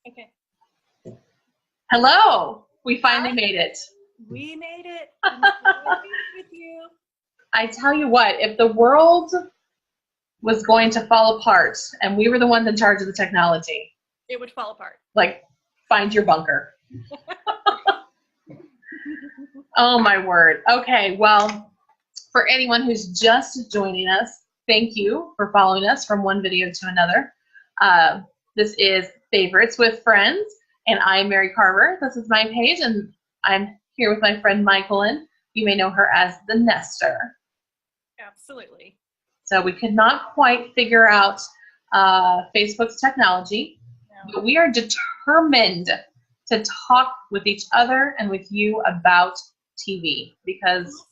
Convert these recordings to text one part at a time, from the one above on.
Okay. Hello. We finally made it. We made it. I'm so with you. I tell you what, if the world was going to fall apart and we were the ones in charge of the technology, it would fall apart. Like, find your bunker. Oh, my word. Okay, well, for anyone who's just joining us, thank you for following us from one video to another. This is Favorites with Friends, and I'm Mary Carver. This is my page, and I'm here with my friend Myquillyn. You may know her as the Nester. Absolutely. So we could not quite figure out Facebook's technology, but we are determined to talk with each other and with you about TV because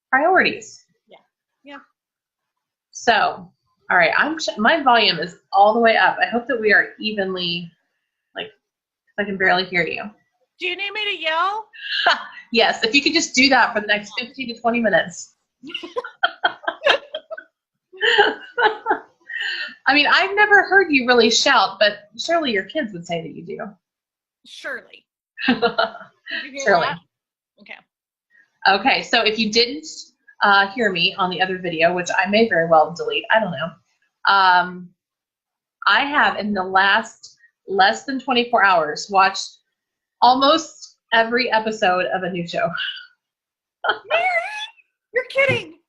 priorities. Yeah. Yeah. So, all right, my volume is all the way up. I hope that we are evenly, like, I can barely hear you. Do you need me to yell? Yes, if you could just do that for the next 15 to 20 minutes. I mean, I've never heard you really shout, but surely your kids would say that you do. Surely. Surely. That? Okay. Okay, so if you didn't hear me on the other video, which I may very well delete, I don't know, I have in the last less than 24 hours watched almost every episode of a new show. Mary, you're kidding.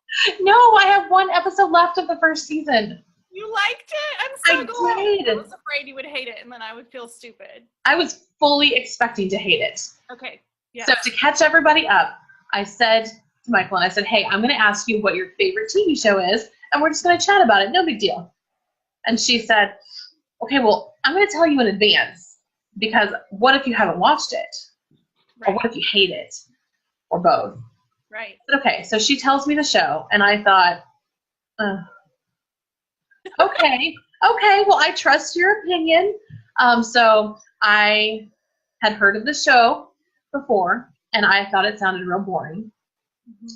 No, I have one episode left of the first season. You liked it? I'm so glad. Did. I was afraid you would hate it, and then I would feel stupid. I was fully expecting to hate it. Okay. Yes. So to catch everybody up, I said to Myquillyn, I said, hey, I'm going to ask you what your favorite TV show is, and we're just going to chat about it. No big deal. And she said, okay, well, I'm going to tell you in advance, because what if you haven't watched it? Right. Or what if you hate it? Or both? Right. But okay, so she tells me the show, and I thought, okay, well, I trust your opinion. So I had heard of the show before, and I thought it sounded real boring. Mm-hmm.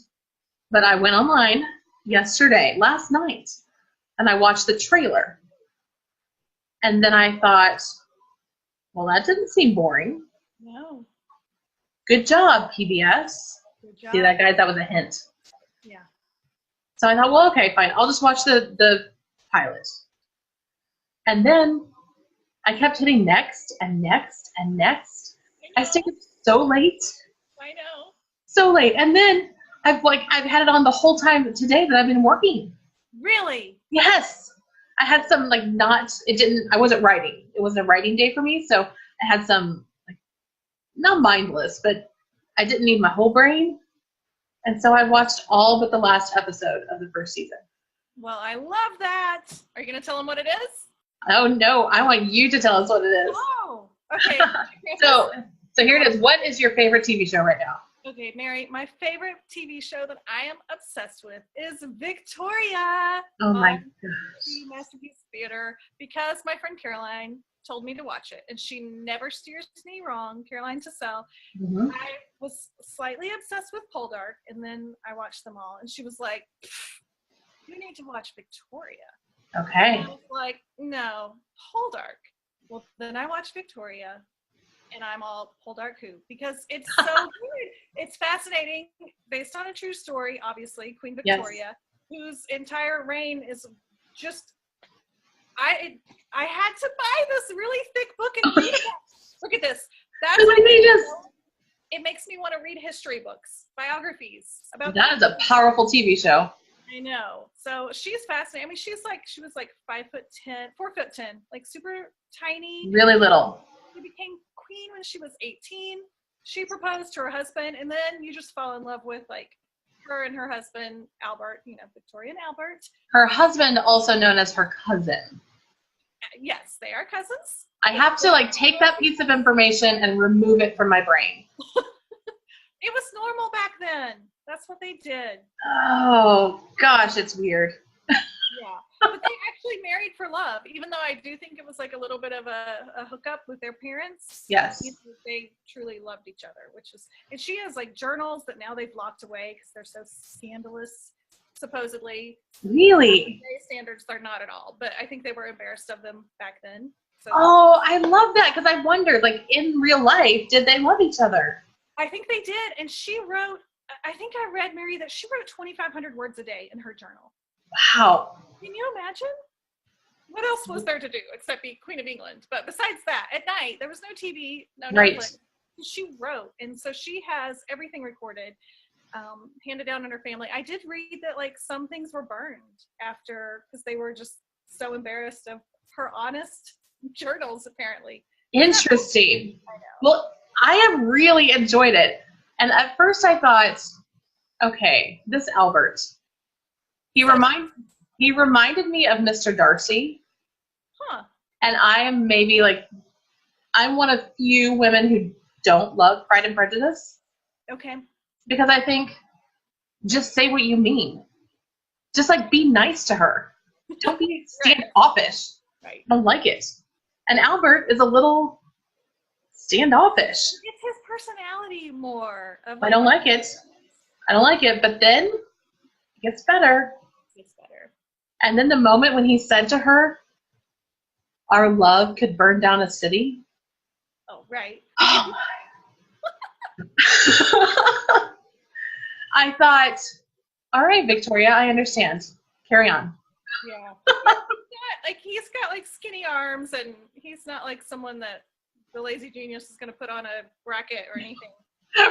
But I went online last night, and I watched the trailer. And then I thought, well, that didn't seem boring. No. Good job, PBS. Good job. See that, guys? That was a hint. Yeah. So I thought, well, okay, fine. I'll just watch the pilot. And then I kept hitting next and next and next. I stayed so late. I know. So late. And then I've had it on the whole time today that I've been working. Really? Yes. I had some I wasn't writing. It wasn't a writing day for me, so I had some not mindless, but I didn't need my whole brain. And so I watched all but the last episode of the first season. Well, I love that. Are you going to tell them what it is? Oh, no. I want you to tell us what it is. Oh, okay. So here it is. What is your favorite TV show right now? Okay, Mary, my favorite TV show that I am obsessed with is Victoria. Oh, my gosh. Masterpiece Theater, because my friend Caroline told me to watch it, and she never steers me wrong. Caroline Tassell. Mm-hmm. I was slightly obsessed with Poldark, and then I watched them all, and she was like, you need to watch Victoria. Okay. And I was like, no, Poldark. Well, then I watched Victoria, and I'm all Poldark who, because it's so good. It's fascinating, based on a true story, obviously, Queen Victoria, whose entire reign is just, I had to buy this really thick book and read it. Look at this. That's how many pages? It makes me want to read history books, biographies about. That is a powerful TV show. I know. So she's fascinating. I mean, she was like 5'10", 4'10", like super tiny. Really little. She became queen when she was 18. She proposed to her husband, and then you just fall in love with her and her husband, Albert, Victoria and Albert. Her husband, also known as her cousin. Yes, they are cousins. I have to take that piece of information and remove it from my brain. It was normal back then. That's what they did. Oh, gosh, it's weird. Yeah. But they actually married for love, even though I do think it was a little bit of a hookup with their parents. Yes. They truly loved each other, and she has journals that now they've locked away because they're so scandalous, supposedly. Really? Today's standards, they're not at all, but I think they were embarrassed of them back then. So Oh, I love that because I wondered, like, in real life, did they love each other? I think they did. And she wrote, I think I read, Mary, that she wrote 2,500 words a day in her journal. Wow. Can you imagine? What else was there to do except be Queen of England? But besides that, at night, there was no TV, no Right. Netflix. She wrote. And so she has everything recorded, handed down in her family. I did read that, like, some things were burned after because they were just so embarrassed of her honest journals, apparently. Interesting. I know. Well, I have really enjoyed it. And at first I thought, okay, this Albert, he reminded me of Mr. Darcy. Huh. And I am maybe like, I'm one of few women who don't love Pride and Prejudice. Okay. Because I think, just say what you mean. Just like be nice to her. Don't be standoffish. Right. I don't like it. And Albert is a little standoffish. It's his personality more. I don't like it. I don't like it. But then it gets better. It's better. And then the moment when he said to her, our love could burn down a city. Oh, right. Oh my. I thought, all right, Victoria, I understand. Carry on. Yeah. He's got like skinny arms, and he's not like someone that the lazy genius is going to put on a bracket or anything.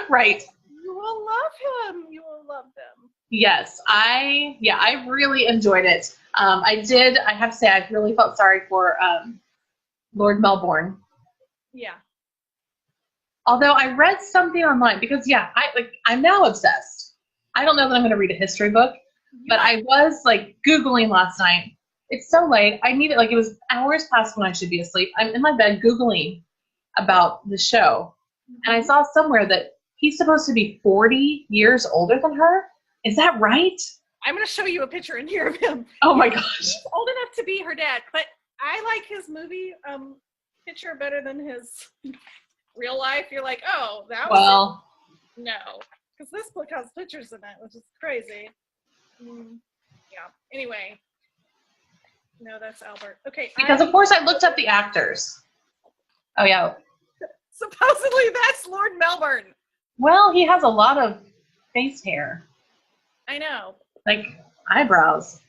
Right. You will love him. You will love them. Yes, I really enjoyed it. I have to say, I really felt sorry for Lord Melbourne. Yeah. Although I read something online because I'm now obsessed. I don't know that I'm going to read a history book, but I was like Googling last night. It's so late. I need it. Like, it was hours past when I should be asleep. I'm in my bed Googling about the show. And I saw somewhere that he's supposed to be 40 years older than her. Is that right? I'm going to show you a picture in here of him. Oh my gosh. He's old enough to be her dad, but I like his movie picture better than his real life. You're like, oh, that was it. No. Because this book has pictures in it, which is crazy. Yeah. Anyway. No, that's Albert. Okay. Because of course I looked up the actors. Oh yeah. Supposedly that's Lord Melbourne. Well, he has a lot of face hair. I know. Like eyebrows.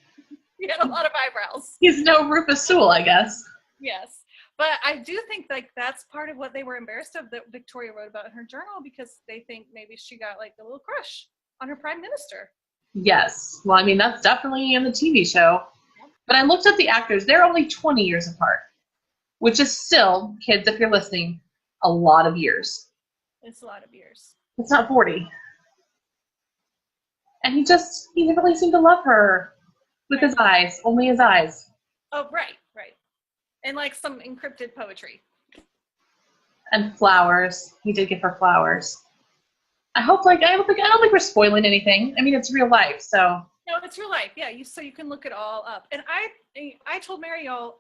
He had a lot of eyebrows. He's no Rufus Sewell, I guess. Yes. But I do think like that's part of what they were embarrassed of that Victoria wrote about in her journal, because they think maybe she got like a little crush on her prime minister. Yes. Well, I mean, that's definitely in the TV show. But I looked at the actors. They're only 20 years apart, which is still, kids, if you're listening, a lot of years. It's a lot of years. It's not 40. And he didn't really seem to love her with his eyes, only his eyes. Oh, right. And like some encrypted poetry. And flowers. He did give her flowers. I don't think we're spoiling anything. I mean, it's real life, so. No, it's real life. Yeah, so you can look it all up. And I told Mary, I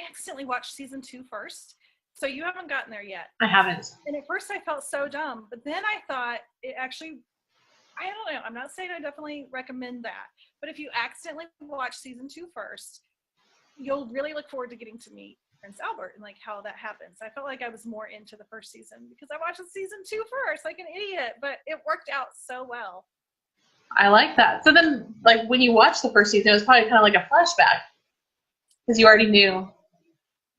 accidentally watched season 2 first, so you haven't gotten there yet. I haven't. And at first I felt so dumb, but then I thought it actually, I don't know, I'm not saying I definitely recommend that, but if you accidentally watch season 2 first, you'll really look forward to getting to meet Prince Albert and like how that happens. I felt like I was more into the first season because I watched season 2 first, like an idiot, but it worked out so well. I like that. So then, like, when you watched the first season, it was probably kind of like a flashback because you already knew.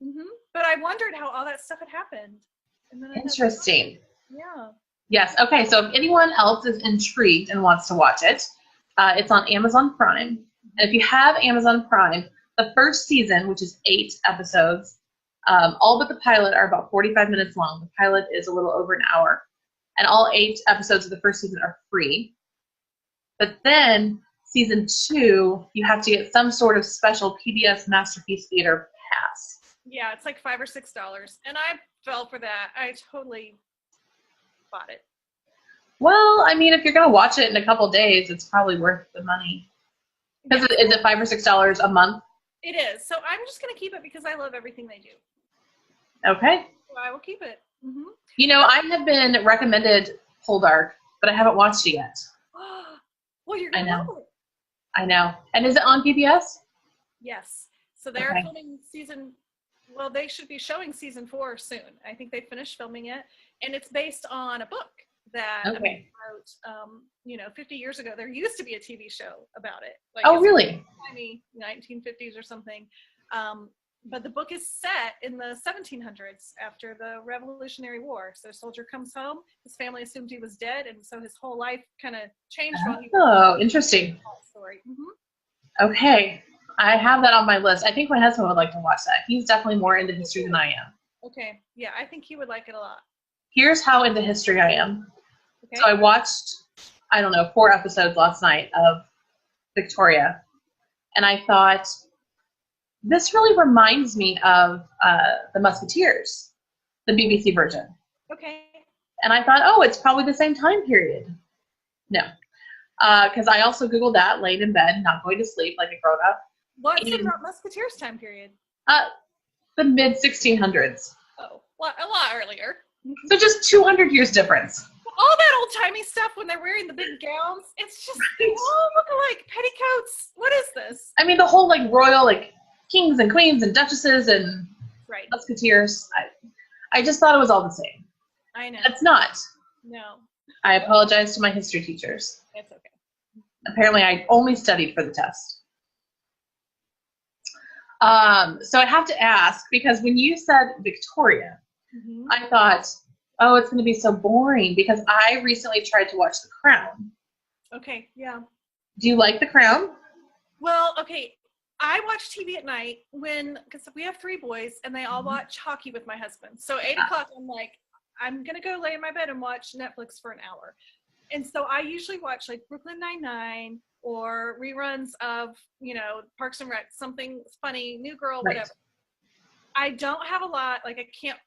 Mm-hmm. But I wondered how all that stuff had happened. And then Interesting. Yeah. Yes. Okay. So if anyone else is intrigued and wants to watch it, it's on Amazon Prime. And if you have Amazon Prime, the first season, which is 8 episodes, all but the pilot are about 45 minutes long. The pilot is a little over an hour. And all 8 episodes of the first season are free. But then season 2, you have to get some sort of special PBS Masterpiece Theater pass. Yeah, it's like $5 or $6. And I fell for that. I totally bought it. Well, I mean, if you're going to watch it in a couple days, it's probably worth the money. Because is it $5 or $6 a month? It is. So I'm just going to keep it because I love everything they do. Okay. So I will keep it. Mm-hmm. You know, I have been recommended Poldark, but I haven't watched it yet. Well, you're going to love it. I know. And is it on PBS? Yes. So they're filming season Well, they should be showing season 4 soon. I think they finished filming it, and it's based on a book that Okay. wrote. 50 years ago. There used to be a TV show about it. Like, Oh, it's really? 1950s or something. But the book is set in the 1700s after the Revolutionary War. So a soldier comes home, his family assumed he was dead, and so his whole life kind of changed while he was Interesting. story. Okay. I have that on my list. I think my husband would like to watch that. He's definitely more into history than I am. Okay. Yeah, I think he would like it a lot. Here's how into history I am. Okay. So I watched, 4 episodes last night of Victoria, and I thought, this really reminds me of The Musketeers, the BBC version. Okay. And I thought, oh, it's probably the same time period. No. Because I also Googled that, laying in bed, not going to sleep like a grown-up. What's the Musketeers time period? The mid-1600s. Oh, a lot earlier. So just 200 years difference. All that old-timey stuff when they're wearing the big gowns, it's just, they all look like petticoats. What is this? I mean, the whole, royal, kings and queens and duchesses and musketeers. I just thought it was all the same. I know. It's not. No. I apologize to my history teachers. It's okay. Apparently, I only studied for the test. So I have to ask, because when you said Victoria, I thought, oh, it's going to be so boring, because I recently tried to watch The Crown. Okay, yeah. Do you like The Crown? Well, okay. I watch TV at night because we have 3 boys, and they all watch hockey with my husband. So 8 o'clock, I'm like, I'm going to go lay in my bed and watch Netflix for an hour. And so I usually watch Brooklyn Nine-Nine or reruns of, Parks and Rec, something funny, New Girl, whatever. I don't have a lot,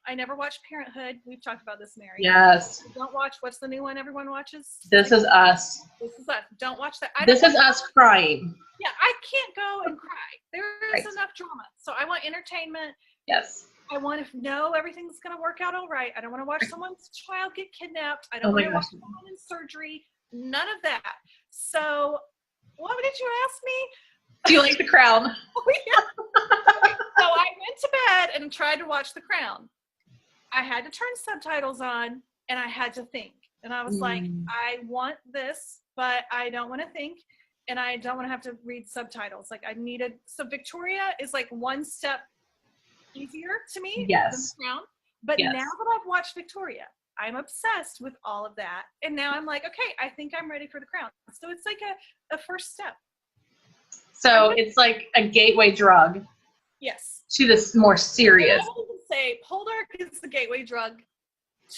I never watch Parenthood. We've talked about this, Mary. Yes. I don't watch, what's the new one everyone watches? This Is Us. This Is Us. Don't watch that. This Is Us crying. Yeah, I can't go and cry. There is enough drama. So I want entertainment. Yes. I want to know everything's going to work out all right. I don't want to watch someone's child get kidnapped. I don't want to watch someone in surgery. None of that. So what did you ask me? Do you like The Crown? Oh, yeah. So I went to bed and tried to watch The Crown. I had to turn subtitles on, and I had to think. And I was like, I want this, but I don't want to think, and I don't want to have to read subtitles. So Victoria is one step easier to me than The Crown. But now that I've watched Victoria, I'm obsessed with all of that. And now I'm like, okay, I think I'm ready for The Crown. So it's a first step. So it's like a gateway drug. Yes. To this more serious. I would even say Poldark is the gateway drug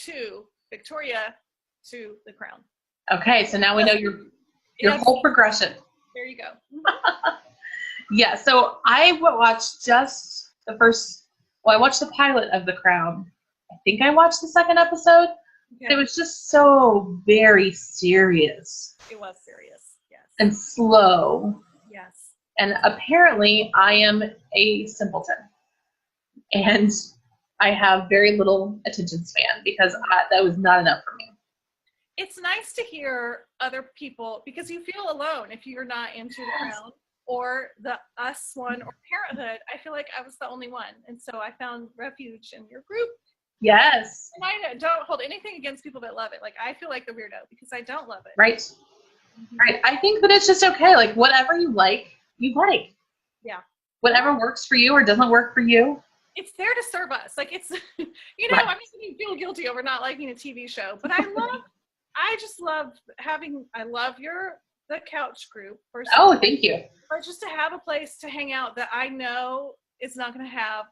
to Victoria to The Crown. Okay, so now we know your whole progression. There you go. Yeah, so I watched just the first, I watched the pilot of The Crown. I think I watched the 2nd episode. Okay. It was just so very serious. It was serious, yes. And slow. Yes. And apparently I am a simpleton. And I have very little attention span because that was not enough for me. It's nice to hear other people, because you feel alone if you're not into The Crown or the Us one or Parenthood. I feel like I was the only one. And so I found refuge in your group. Yes. And I don't hold anything against people that love it. I feel like the weirdo because I don't love it. Right. Mm-hmm. Right. I think that it's just okay. Whatever you like, you like. Yeah. Whatever works for you or doesn't work for you. It's there to serve us. It's, right. I'm making you feel guilty over not liking a TV show, but I love the couch group. Thank you. Or just to have a place to hang out that I know is not going to have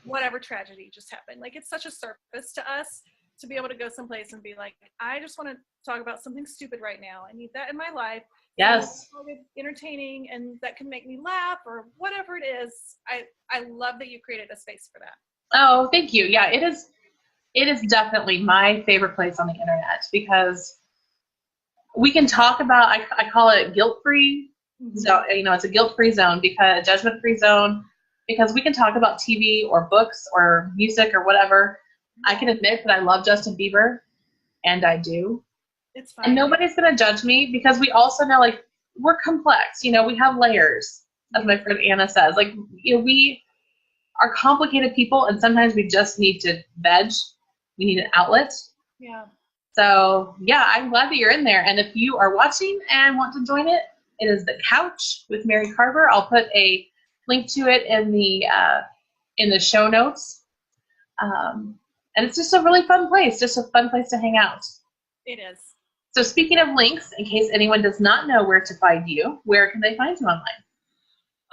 whatever tragedy just happened. It's such a service to us to be able to go someplace and be like, I just want to talk about something stupid right now. I need that in my life. Yes. Entertaining and that can make me laugh or whatever it is. I love that you created a space for that. Oh, thank you. Yeah, it is definitely my favorite place on the internet because we can talk about, I call it guilt-free. So, it's a guilt-free zone, because judgment-free zone, because we can talk about TV or books or music or whatever. I can admit that I love Justin Bieber, and I do. It's fine. And nobody's going to judge me because we also know, we're complex. We have layers, as my friend Anna says. are complicated people, and sometimes we just need to veg. We need an outlet. Yeah. So, yeah, I'm glad that you're in there. And if you are watching and want to join it, it is The Couch with Mary Carver. I'll put a link to it in the show notes. And it's just a really fun place, just a fun place to hang out. It is. So speaking of links, in case anyone does not know where to find you, where can they find you online?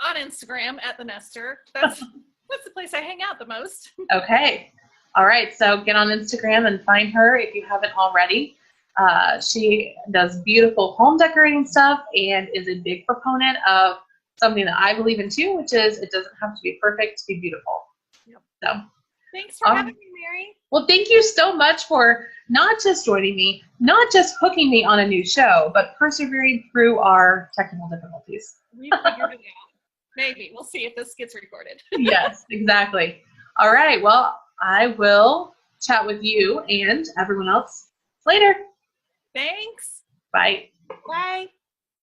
On Instagram at The Nester. That's the place I hang out the most. Okay. All right. So get on Instagram and find her if you haven't already. She does beautiful home decorating stuff and is a big proponent of something that I believe in too, which is it doesn't have to be perfect to be beautiful. Yep. So thanks for having me, Mary. Well, thank you so much for not just joining me, not just hooking me on a new show, but persevering through our technical difficulties. We figured it out. Maybe. We'll see if this gets recorded. Yes, exactly. All right. Well, I will chat with you and everyone else later. Thanks. Bye. Bye.